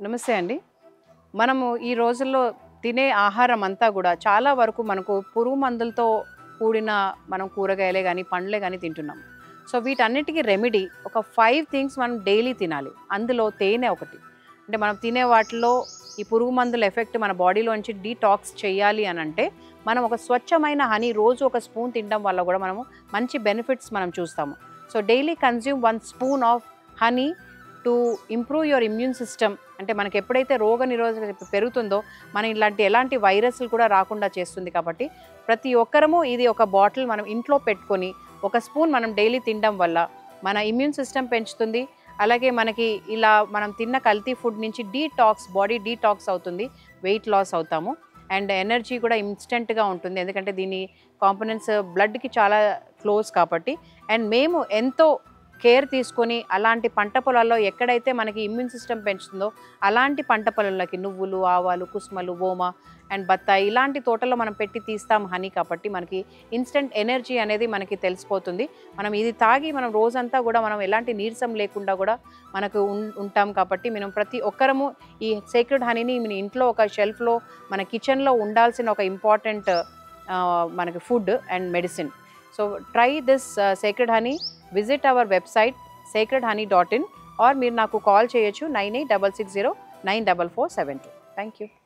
నమస్తే అండి. మనము ఈ రోజుల్లో తినే ఆహారం అంతా గూడా చాలా వరకు మనకు పురుగు మందులతో కూడిన మనం కూరగాయలే గానీ, పండ్లే గానీ తింటున్నాం. సో, వీటన్నిటికి రెమెడీ ఒక 5 థింగ్స్ మనం డైలీ తినాలి. అందులో తేనె ఒకటి. అంటే మనం తినే వాటిలో ఈ పురుగు మందుల ఎఫెక్ట్ మన బాడీలోంచి డీటాక్స్ చేయాలి అనంటే, మనం ఒక స్వచ్ఛమైన హనీ రోజు ఒక స్పూన్ తినడం వల్ల గూడా మనము మంచి బెనిఫిట్స్ మనం చూస్తాము. So, daily consume 1 spoon of honey to improve your immune system. అంటే మనకి ఎప్పుడైతే రోగ నిరోధక శక్తి పెరుగుతుందో మన ఇలాంటి ఎలాంటి వైరస్లు కూడా రాకుండా చేస్తుంది. కాబట్టి ప్రతి ఒక్కరము ఇది ఒక బాటిల్ మనం ఇంట్లో పెట్టుకొని ఒక స్పూన్ మనం డైలీ తినడం వల్ల మన ఇమ్యూన్ సిస్టమ్ పెంచుతుంది. అలాగే మనకి ఇలా మనం తిన్న కల్తీ ఫుడ్ నుంచి బాడీ డీటాక్స్ అవుతుంది. వెయిట్ లాస్ అవుతాము. అండ్ ఎనర్జీ కూడా ఇన్స్టెంట్గా ఉంటుంది. ఎందుకంటే దీని కాంపోనెంట్స్ బ్లడ్కి చాలా క్లోజ్ కాబట్టి. అండ్ మేము ఎంతో కేర్ తీసుకొని అలాంటి పంట పొలాల్లో ఎక్కడైతే మనకి ఇమ్యూన్ సిస్టమ్ పెంచుతుందో అలాంటి పంట పొలాల్లోకి నువ్వులు, ఆవాలు, కుసుమలు, ఓమ అండ్ బత్తాయి ఇలాంటి తోటల్లో మనం పెట్టి తీస్తాం హనీ. కాబట్టి మనకి ఇన్స్టెంట్ ఎనర్జీ అనేది మనకి తెలిసిపోతుంది. మనం ఇది తాగి మనం రోజంతా కూడా మనం ఎలాంటి నీరసం లేకుండా కూడా మనకు ఉంటాం. కాబట్టి మనం ప్రతి ఒక్కరము ఈ సేక్రెడ్ హనీని మన ఇంట్లో ఒక షెల్ఫ్లో మన కిచెన్లో ఉండాల్సిన ఒక ఇంపార్టెంట్ మనకి food and medicine. So try this sacred honey. Visit our website sacredhoney.in or మీరు నాకు కాల్ చేయొచ్చు 9866094472. Thank you.